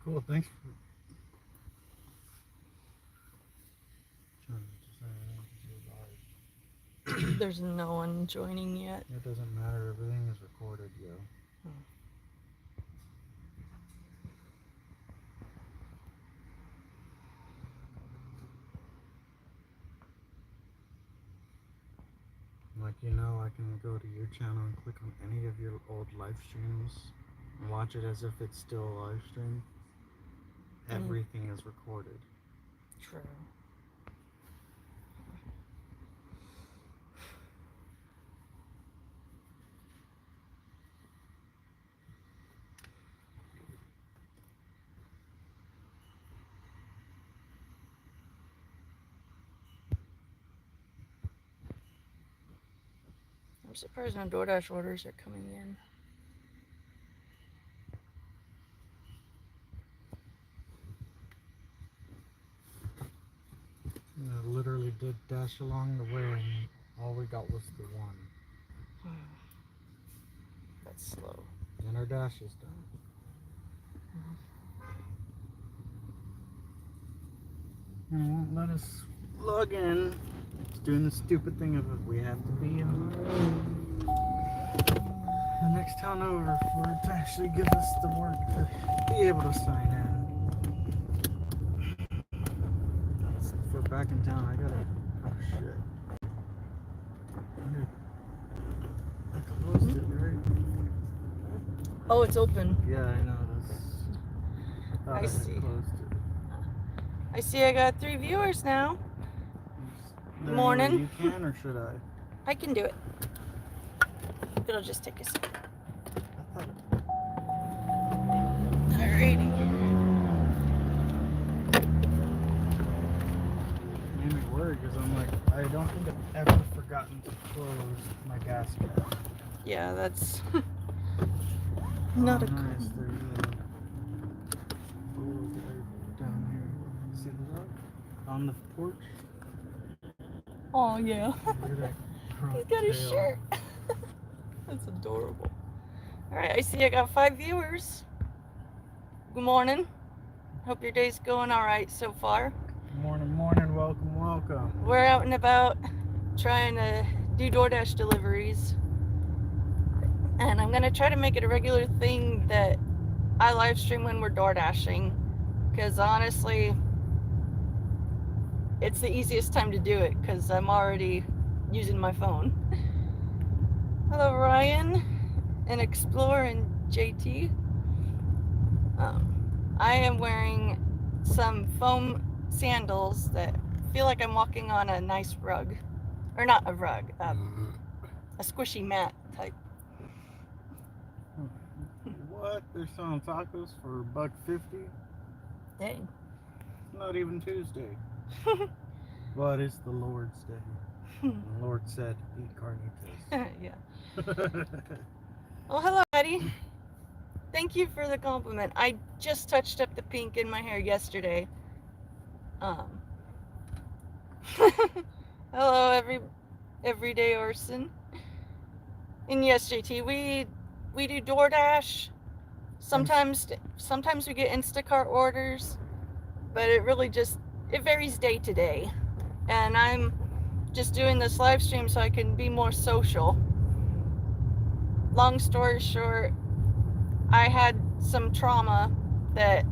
Cool, thanks. There's no one joining yet. It doesn't matter, everything is recorded, yo. Like, I can go to your channel and click on any of your old live streams and watch it as if it's still a live stream. Everything is recorded. True. I'm surprised no DoorDash orders are coming in. I literally did dash along the way and all we got was the one. That's slow. And our dash is done. It won't let us log in. It's doing the stupid thing of it. We have to be in the next town over for it to actually give us the work to be able to sign in. If we're back in town, I gotta. Oh shit. I closed it, right? Oh, it's open. Yeah, I know. I see. Closed it. I see I got 3 viewers now. Good morning. You can, or should I? I can do it. It'll just take a second. Alrighty. Made me worried because I'm like, I don't think I've ever forgotten to close my gas cap. Yeah, that's not a nice. There's a down here. See the dog on the porch? Oh yeah. Look at that. He's got his shirt. That's adorable. Alright, I see I got 5 viewers. Good morning. Hope your day's going alright so far. Morning, welcome. We're out and about trying to do DoorDash deliveries. And I'm going to try to make it a regular thing that I live stream when we're DoorDashing. Because honestly, it's the easiest time to do it because I'm already using my phone. Hello, Ryan and Explore and JT. I am wearing some foam sandals that feel like I'm walking on a nice rug. Or not a rug, a squishy mat type. What? They're selling tacos for $1.50? Dang. It's not even Tuesday. But it's the Lord's Day. The Lord said, eat carnitas. Yeah. Well, hello, Eddie. Thank you for the compliment. I just touched up the pink in my hair yesterday. Hello, everyday Orson. And yes, JT, we do DoorDash. Sometimes we get Instacart orders, but it varies day to day. And I'm just doing this live stream so I can be more social. Long story short, I had some trauma that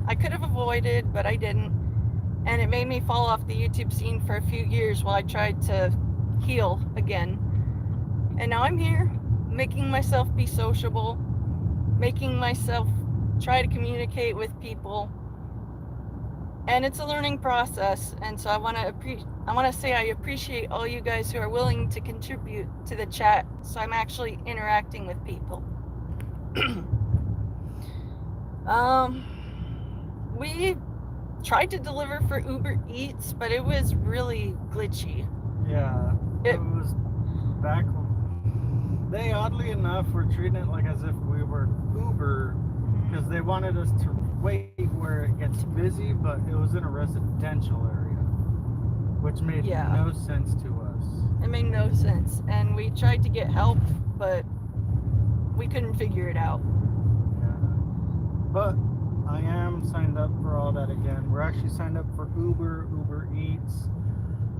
I could have avoided, but I didn't. And it made me fall off the YouTube scene for a few years while I tried to heal again. And now I'm here, making myself be sociable, making myself try to communicate with people. And it's a learning process. And so I want to say I appreciate all you guys who are willing to contribute to the chat, so I'm actually interacting with people. We tried to deliver for Uber Eats, but it was really glitchy. Yeah, it was back. They, oddly enough, were treating it like as if we were Uber, because they wanted us to wait where it gets busy, but it was in a residential area, which made no sense to us. It made no sense, and we tried to get help, but we couldn't figure it out. Yeah. But I am signed up for all that again. We're actually signed up for Uber Eats,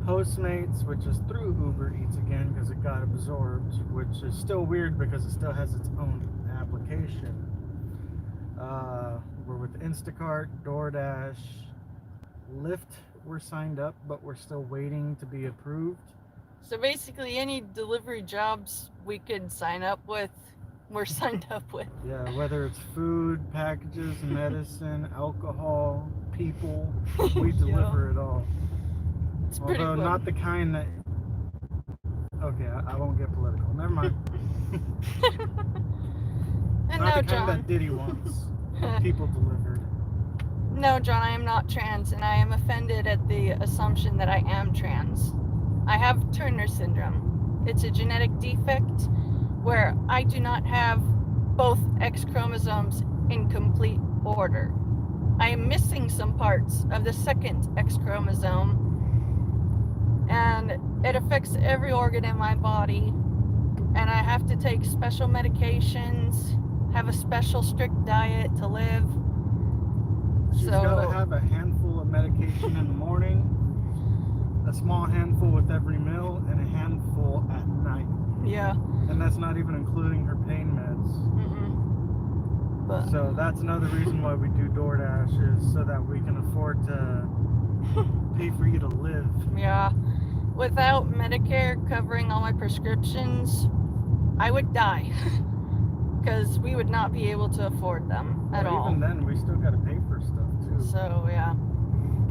Postmates, which is through Uber Eats again because it got absorbed, which is still weird because it still has its own application. We're with Instacart, DoorDash, Lyft. We're signed up, but we're still waiting to be approved. So basically, any delivery jobs we could sign up with, we're signed up with. Yeah, whether it's food, packages, medicine, alcohol, people, we deliver it all. It's pretty Although cool. not the kind that... Okay, I won't get political. Never mind. And Not no, the kind John. that Diddy wants. People delivered. No, John, I am not trans, and I am offended at the assumption that I am trans. I have Turner syndrome. It's a genetic defect where I do not have both X chromosomes in complete order. I am missing some parts of the second X chromosome, and it affects every organ in my body, and I have to take special medications, have a special strict diet to live. She's got to have a handful of medication in the morning, a small handful with every meal, and a handful at night. Yeah. And that's not even including her pain meds. But So that's another reason why we do DoorDash, is so that we can afford to pay for you to live. yeah, without Medicare covering all my prescriptions, I would die because we would not be able to afford them at all. Even then, we still got to pay for stuff too. So yeah,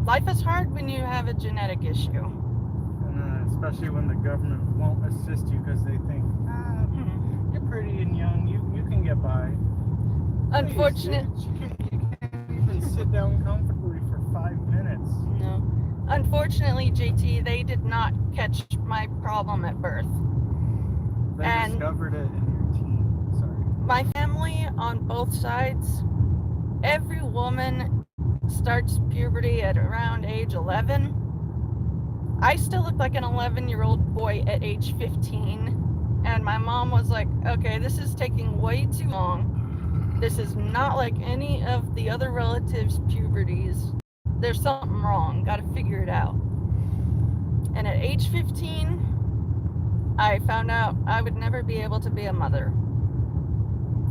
life is hard when you have a genetic issue. And especially when the government won't assist you because they think, you're pretty and young, you can get by. Unfortunate. You can't even sit down comfortably for 5 minutes. No. Unfortunately, JT, they did not catch my problem at birth. They And- discovered it in your teen. Sorry. My family on both sides, every woman starts puberty at around age 11. I still look like an 11-year-old boy at age 15. And my mom was like, okay, this is taking way too long. This is not like any of the other relatives' puberties. There's something wrong. Got to figure it out. And at age 15, I found out I would never be able to be a mother.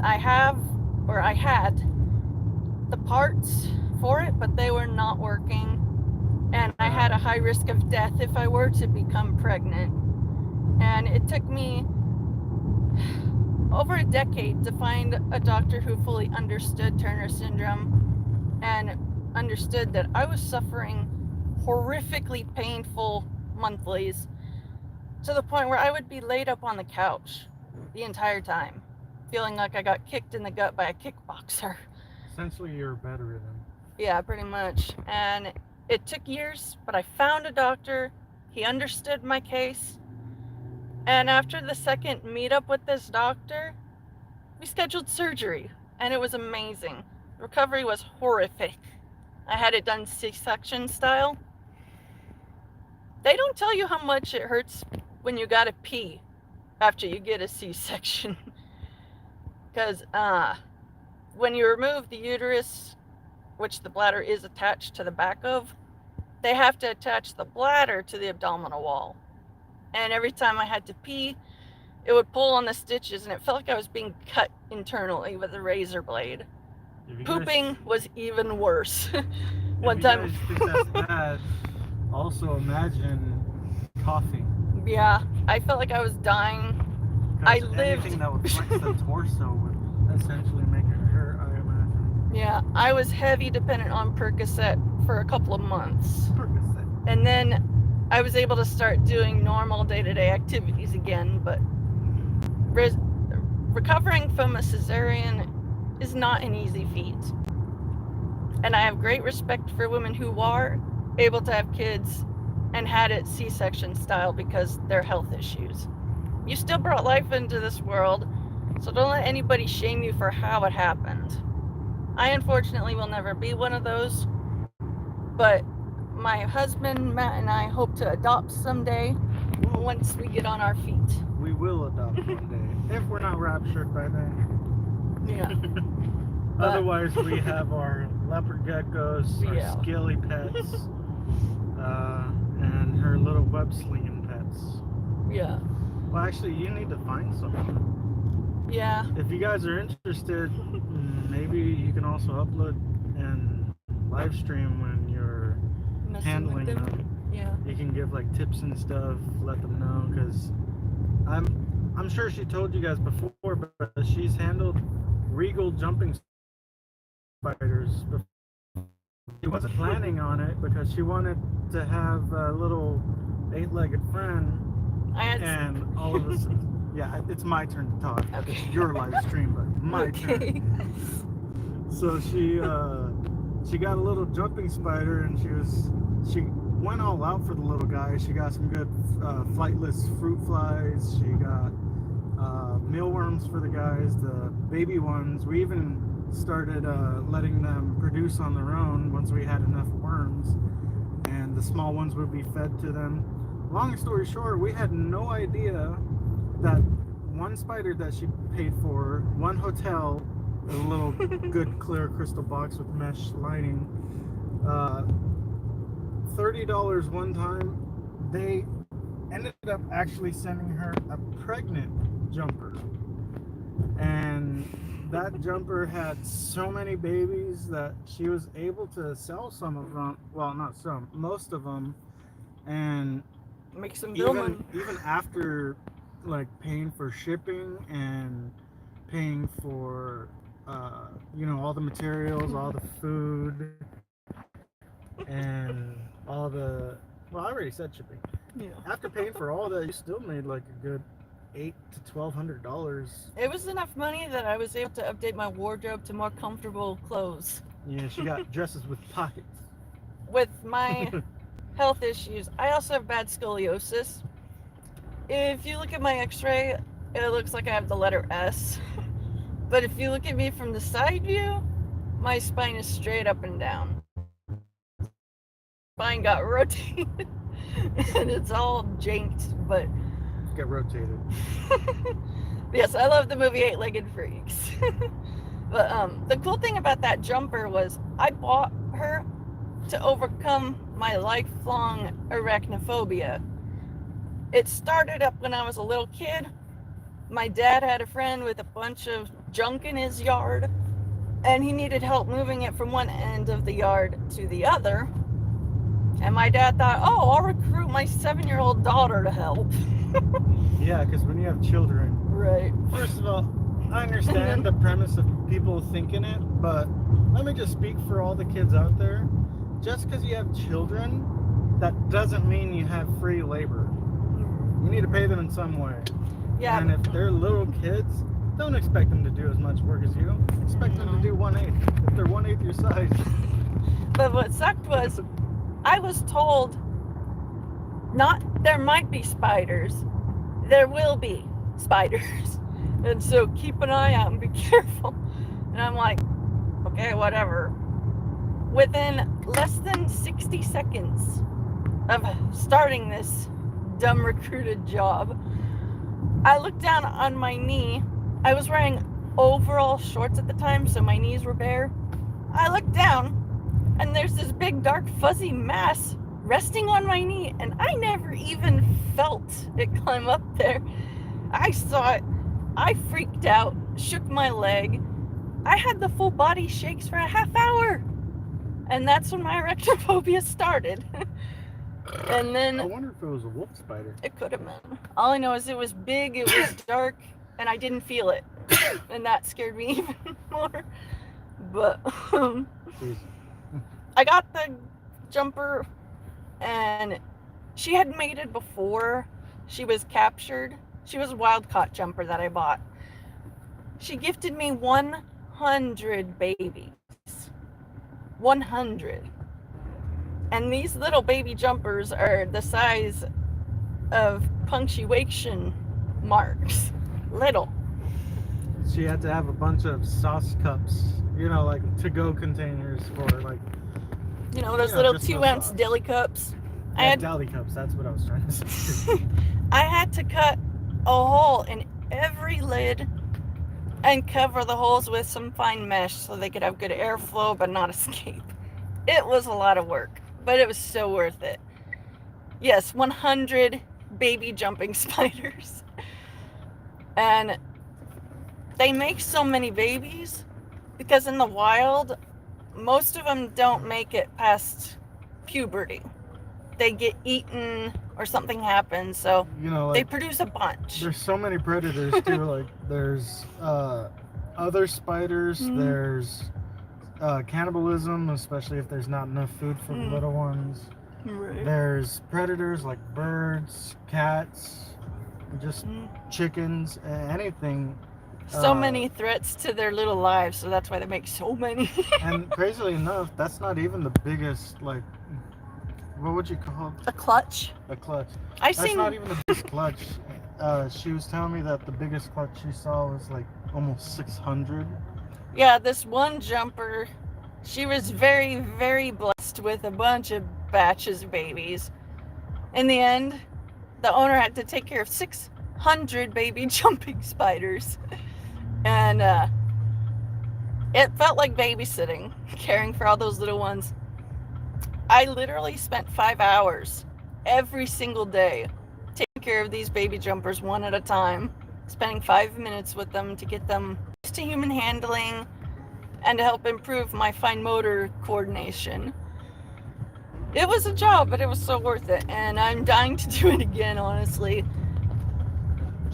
I had the parts for it, but they were not working. And I had a high risk of death if I were to become pregnant. And it took me over a decade to find a doctor who fully understood Turner syndrome and understood that I was suffering horrifically painful monthlies to the point where I would be laid up on the couch the entire time, feeling like I got kicked in the gut by a kickboxer. Essentially, you're bedridden. Yeah, pretty much. And it took years, but I found a doctor. He understood my case. And after the second meetup with this doctor, we scheduled surgery, and it was amazing. Recovery was horrific. I had it done C-section style. They don't tell you how much it hurts when you gotta pee after you get a C-section. Because when you remove the uterus, which the bladder is attached to the back of, they have to attach the bladder to the abdominal wall. And every time I had to pee, it would pull on the stitches, and it felt like I was being cut internally with a razor blade. Pooping was even worse. One time. If you guys think that's bad, also imagine coughing. Yeah, I felt like I was dying. I lived. Anything that would flex the torso would essentially make it hurt, I imagine. Yeah, I was heavy dependent on Percocet for a couple of months. Percocet. And then I was able to start doing normal day-to-day activities again, but recovering from a cesarean is not an easy feat. And I have great respect for women who are able to have kids and had it C-section style because their health issues. You still brought life into this world, so don't let anybody shame you for how it happened. I unfortunately will never be one of those, but my husband, Matt, and I hope to adopt someday once we get on our feet. We will adopt one day, if we're not raptured by then. Yeah. But Otherwise, we have our leopard geckos, our Yeah. scaly pets, and her little web slinging pets. yeah, Well, actually, you need to find some. yeah. If you guys are interested, maybe you can also upload and live stream when you're Messing handling with them. them. Yeah. You can give like tips and stuff, let them know, because I'm sure she told you guys before, but she's handled regal jumping spiders before. She wasn't planning on it because she wanted to have a little 8-legged friend, I had. and all of a sudden, yeah, it's my turn to talk. Okay. It's your live stream, but my Okay. turn. So she got a little jumping spider, and she went all out for the little guy. She got some good flightless fruit flies. She got mealworms for the guys, the baby ones. We even started letting them produce on their own once we had enough worms, and the small ones would be fed to them. Long story short, we had no idea that one spider that she paid for, one hotel, a little good clear crystal box with mesh lining, $30 one time. They ended up actually sending her a pregnant jumper, and that jumper had so many babies that she was able to sell some of them. Well, not some, most of them, and Make some bill money. even after like paying for shipping and paying for all the materials, all the food, and all the, well, I already said shipping. Yeah. After paying for all that, you still made like a good $800 to $1,200. It was enough money that I was able to update my wardrobe to more comfortable clothes. Yeah, she got dresses with pockets. With my health issues, I also have bad scoliosis. If you look at my x-ray, it looks like I have the letter S. But if you look at me from the side view, my spine is straight up and down. Spine got rotated and it's all janked, but Get rotated. yes, I love the movie 8-Legged Freaks. But the cool thing about that jumper was I bought her to overcome my lifelong arachnophobia. It started up when I was a little kid. My dad had a friend with a bunch of junk in his yard, and he needed help moving it from one end of the yard to the other. And my dad thought, oh, I'll recruit my 7-year-old daughter to help. Yeah, because when you have children, Right. first of all, I understand the premise of people thinking it, but let me just speak for all the kids out there. Just because you have children, that doesn't mean you have free labor. You need to pay them in some way. Yeah. And if they're little kids, don't expect them to do as much work as you. Expect them to do 1/8. If they're 1/8 your size. But what sucked was I was told there might be spiders. There will be spiders. And so keep an eye out and be careful. And I'm like, okay, whatever. Within less than 60 seconds of starting this dumb recruited job, I looked down on my knee. I was wearing overall shorts at the time, so my knees were bare. I looked down, and there's this big dark fuzzy mass resting on my knee, and I never even felt it climb up there. I saw it. I freaked out, shook my leg. I had the full body shakes for a half hour. And that's when my arachnophobia started. And then I wonder if it was a wolf spider. it could have been. All I know is it was big, it was dark, and I didn't feel it. And that scared me even more. But I got the jumper, and she had mated before she was captured. She was a wild caught jumper that I bought. She gifted me 100 babies. 100. And these little baby jumpers are the size of punctuation marks. Little. She had to have a bunch of sauce cups, like to-go containers for like. Those little just no 2-ounce sauce. deli cups. Yeah, deli cups, that's what I was trying to say. I had to cut a hole in every lid and cover the holes with some fine mesh so they could have good airflow but not escape. It was a lot of work, but it was so worth it. Yes, 100 baby jumping spiders. And they make so many babies because in the wild, most of them don't make it past puberty. They get eaten or something happens, so You know, they like, produce a bunch. there's so many predators too. Like, there's other spiders. Mhm. There's cannibalism, especially if there's not enough food for the Mm. little ones. Right. There's predators like birds, cats, just Mm. chickens, anything. So many threats to their little lives, so that's why they make so many. And crazily enough, that's not even the biggest, like, what would you call it? A clutch. A clutch. I've That's seen. not even the biggest clutch. She was telling me that the biggest clutch she saw was like almost 600. Yeah, this one jumper, she was very, very blessed with a bunch of batches of babies. In the end, the owner had to take care of 600 baby jumping spiders. And it felt like babysitting, caring for all those little ones. I literally spent 5 hours every single day taking care of these baby jumpers one at a time, spending 5 minutes with them to get them used to human handling and to help improve my fine motor coordination. It was a job, but it was so worth it, and I'm dying to do it again, honestly.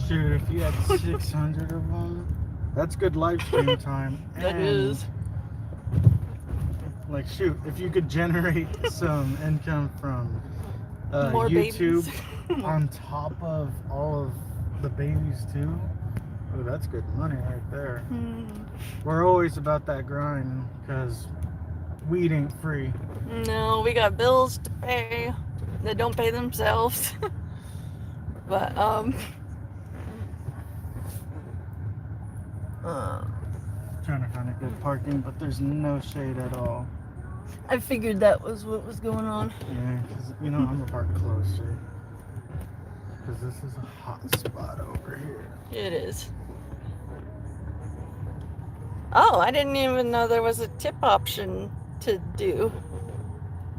Shoot, if you had 600 of them, that's good live stream time. That And, is. like, shoot, if you could generate some income from More YouTube babies. on top of all of the babies too, oh, that's good money right there. We're always about that grind because weed ain't free. No, we got bills to pay that don't pay themselves. But Trying to find a good parking, but there's no shade at all. I figured that was what was going on. Yeah, because, you know, I'm gonna park closer. Because this is a hot spot over here. It is. Oh, I didn't even know there was a tip option to do.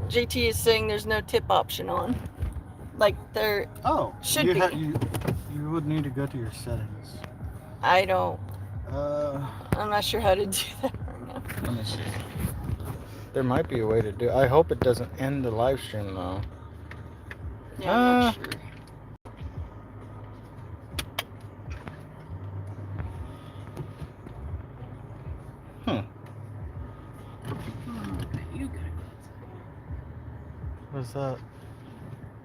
JT is saying there's no tip option on. Like there Oh, should you be. you would need to go to your settings. I don't. Uh, I'm not sure how to do that right now. let me see. There might be a way to do it. I hope it doesn't end the live stream though. Yeah, I'm not sure. You got What's that?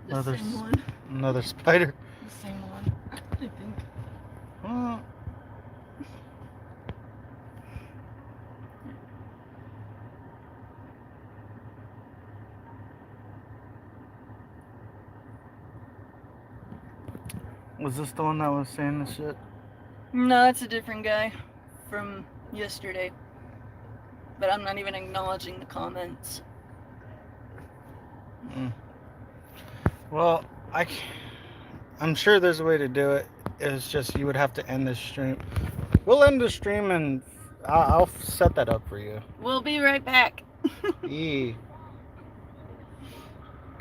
the same one. Another spider. The same one. I think. Oh. Was this the one that was saying the shit? No, it's a different guy from yesterday. But I'm not even acknowledging the comments. Well, I'm sure there's a way to do it. It's just you would have to end this stream. We'll end the stream and I'll set that up for you. We'll be right back. Yee.